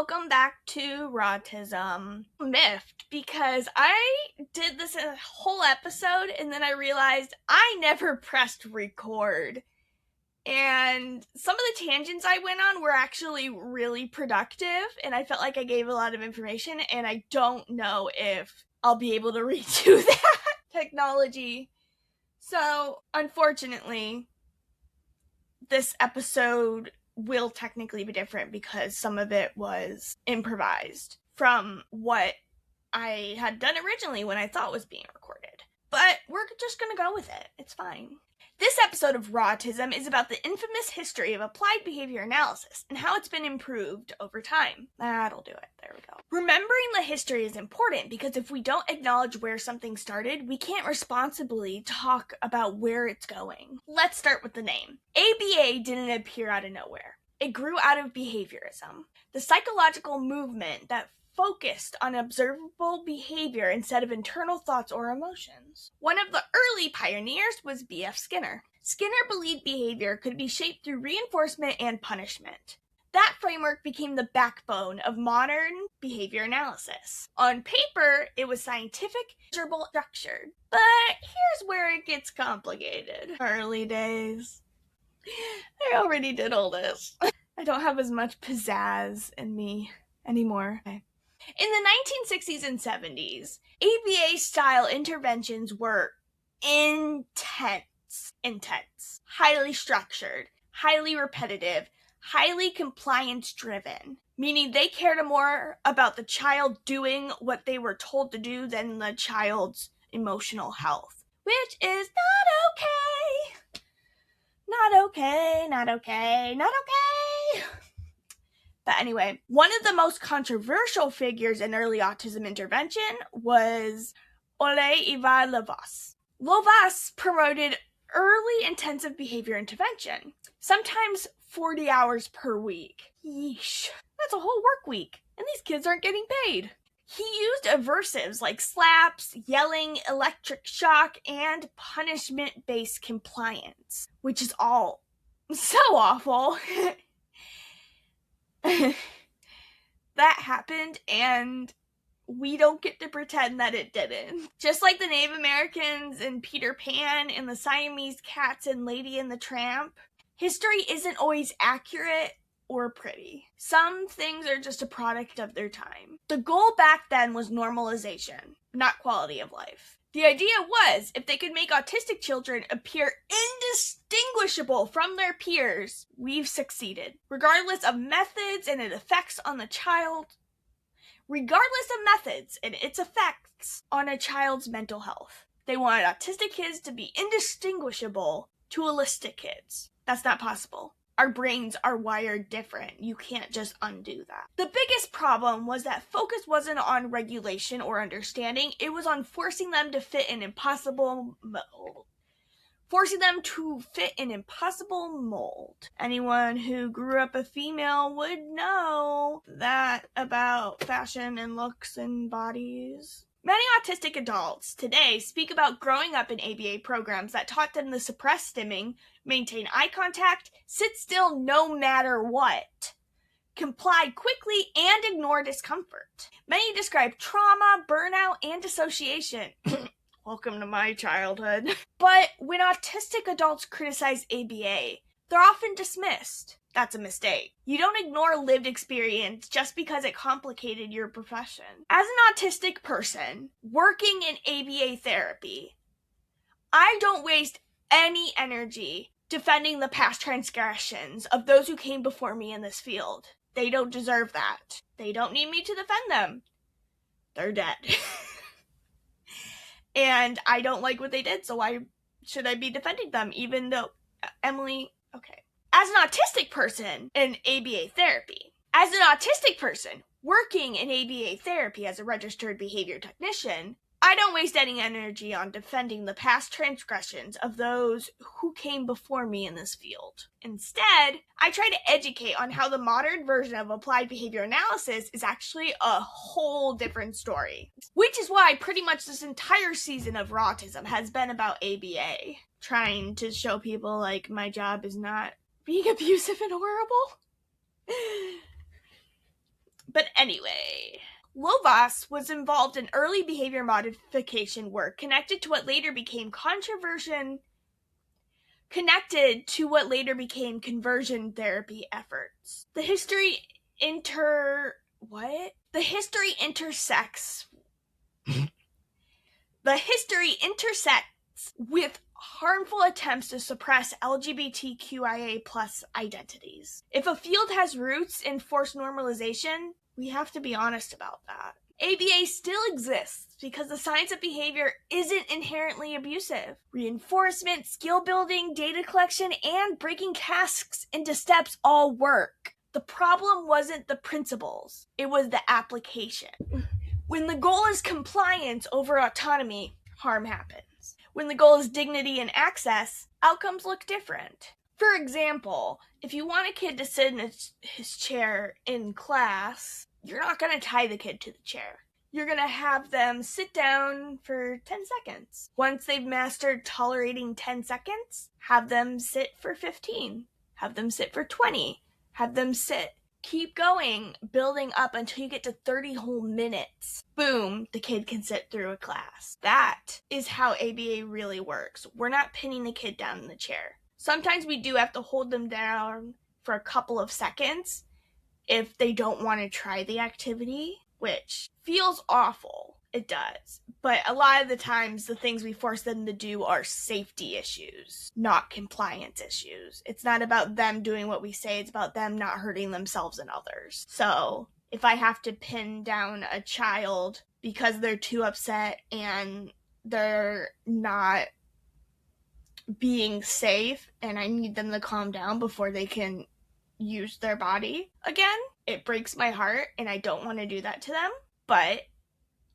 welcome back to RAW-tism. Miffed because I did this a whole episode and then I realized I never pressed record. And some of the tangents I went on were actually really productive and I felt like I gave a lot of information and I don't know if I'll be able to redo that technology. So, unfortunately, this episode will technically be different because some of it was improvised from what I had done originally when I thought was being recorded. But we're just gonna go with it. It's fine. This episode of RAW-tism is about the infamous history of applied behavior analysis and how it's been improved over time. That'll do it. There we go. Remembering the history is important because if we don't acknowledge where something started, we can't responsibly talk about where it's going. Let's start with the name. ABA didn't appear out of nowhere. It grew out of behaviorism, the psychological movement that focused on observable behavior instead of internal thoughts or emotions. One of the early pioneers was B.F. Skinner. Skinner believed behavior could be shaped through reinforcement and punishment. That framework became the backbone of modern behavior analysis. On paper, it was scientific, measurable, structured. But here's where it gets complicated. Early days. I already did all this. I don't have as much pizzazz in me anymore. Okay. In the 1960s and 70s, ABA-style interventions were intense, highly structured, highly repetitive, highly compliance-driven, meaning they cared more about the child doing what they were told to do than the child's emotional health, which is not okay. Not okay, not okay, not okay. But anyway, one of the most controversial figures in early autism intervention was Ole Ivar Lovaas. Lovaas promoted early intensive behavior intervention, sometimes 40 hours per week. Yeesh, that's a whole work week, and these kids aren't getting paid. He used aversives like slaps, yelling, electric shock, and punishment-based compliance, which is all so awful. That happened, and we don't get to pretend that it didn't. Just like the Native Americans in Peter Pan and the Siamese cats in Lady and the Tramp, history isn't always accurate or pretty. Some things are just a product of their time. The goal back then was normalization, not quality of life. The idea was, if they could make autistic children appear indistinguishable from their peers, we've succeeded. Regardless of methods and its effects on the child, regardless of methods and its effects on a child's mental health. They wanted autistic kids to be indistinguishable to holistic kids. That's not possible. Our brains are wired different. You can't just undo that. The biggest problem was that focus wasn't on regulation or understanding. It was on forcing them to fit an impossible mold. Anyone who grew up a female would know that about fashion and looks and bodies. Many autistic adults today speak about growing up in ABA programs that taught them to suppress stimming, maintain eye contact, sit still no matter what, comply quickly, and ignore discomfort. Many describe trauma, burnout, and dissociation. Welcome to my childhood. But when autistic adults criticize ABA, they're often dismissed. That's a mistake. You don't ignore lived experience just because it complicated your profession. As an autistic person working in ABA therapy, I don't waste any energy defending the past transgressions of those who came before me in this field. They don't deserve that. They don't need me to defend them. They're dead. And I don't like what they did, so why should I be defending them, even though Emily... Okay. As an autistic person in ABA therapy, as an autistic person working in ABA therapy as a registered behavior technician, I don't waste any energy on defending the past transgressions of those who came before me in this field. Instead, I try to educate on how the modern version of applied behavior analysis is actually a whole different story. Which is why pretty much this entire season of RAW-tism has been about ABA. Trying to show people, like, my job is not being abusive and horrible. But anyway, Lovaas was involved in early behavior modification work connected to what later became conversion therapy efforts. The history intersects with harmful attempts to suppress LGBTQIA+ identities. If a field has roots in forced normalization, we have to be honest about that. ABA still exists because the science of behavior isn't inherently abusive. Reinforcement, skill building, data collection, and breaking tasks into steps all work. The problem wasn't the principles, it was the application. When the goal is compliance over autonomy, harm happens. When the goal is dignity and access, outcomes look different. For example, if you want a kid to sit in his chair in class, you're not going to tie the kid to the chair. You're going to have them sit down for 10 seconds. Once they've mastered tolerating 10 seconds, have them sit for 15. Have them sit for 20. Have them sit. Keep going, building up until you get to 30 whole minutes. Boom, the kid can sit through a class. That is how ABA really works. We're not pinning the kid down in the chair. Sometimes we do have to hold them down for a couple of seconds if they don't want to try the activity, which feels awful. It does. But a lot of the times, the things we force them to do are safety issues, not compliance issues. It's not about them doing what we say, it's about them not hurting themselves and others. So if I have to pin down a child because they're too upset and they're not being safe and I need them to calm down before they can use their body again, it breaks my heart and I don't want to do that to them. But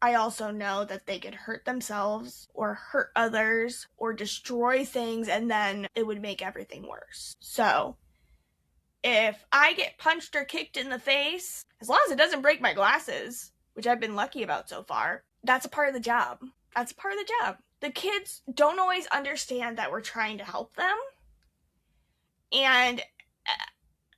I also know that they could hurt themselves or hurt others or destroy things, and then it would make everything worse. So if I get punched or kicked in the face, as long as it doesn't break my glasses, which I've been lucky about so far, that's a part of the job. That's a part of the job. The kids don't always understand that we're trying to help them, and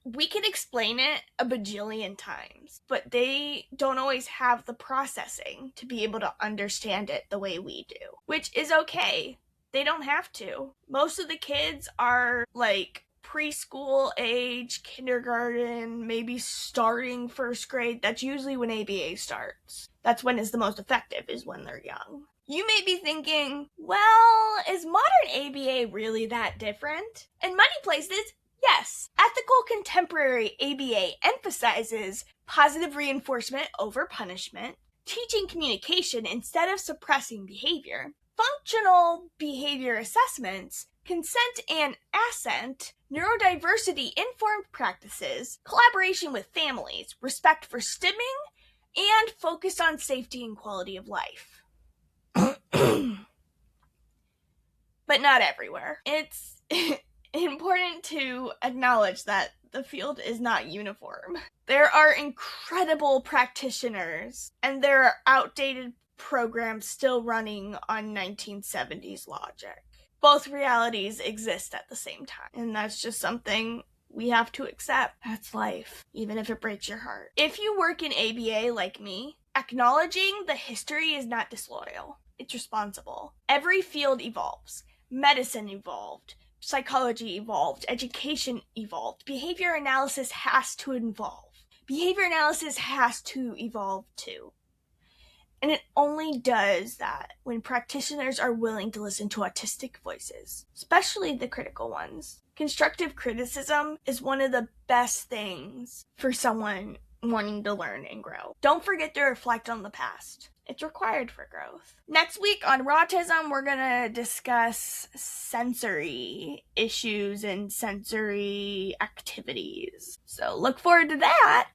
we can explain it a bajillion times, but they don't always have the processing to be able to understand it the way we do, which is okay. They don't have to. Most of the kids are like preschool age, kindergarten, maybe starting first grade. That's usually when ABA starts. That's when it's the most effective, is when they're young. You may be thinking, well, is modern ABA really that different? In many places, yes. Ethical contemporary ABA emphasizes positive reinforcement over punishment, teaching communication instead of suppressing behavior, functional behavior assessments, consent and assent, neurodiversity-informed practices, collaboration with families, respect for stimming, and focus on safety and quality of life. But not everywhere. It's important to acknowledge that the field is not uniform. There are incredible practitioners, and there are outdated programs still running on 1970s logic. Both realities exist at the same time, and that's just something we have to accept. That's life, even if it breaks your heart. If you work in ABA like me, acknowledging the history is not disloyal. It's responsible. Every field evolves. Medicine evolved. Psychology evolved. Education evolved. Behavior analysis has to evolve. Behavior analysis has to evolve too. And it only does that when practitioners are willing to listen to autistic voices, especially the critical ones. Constructive criticism is one of the best things for someone wanting to learn and grow. Don't forget to reflect on the past. It's required for growth. Next week on RAW-tism, we're going to discuss sensory issues and sensory activities. So look forward to that.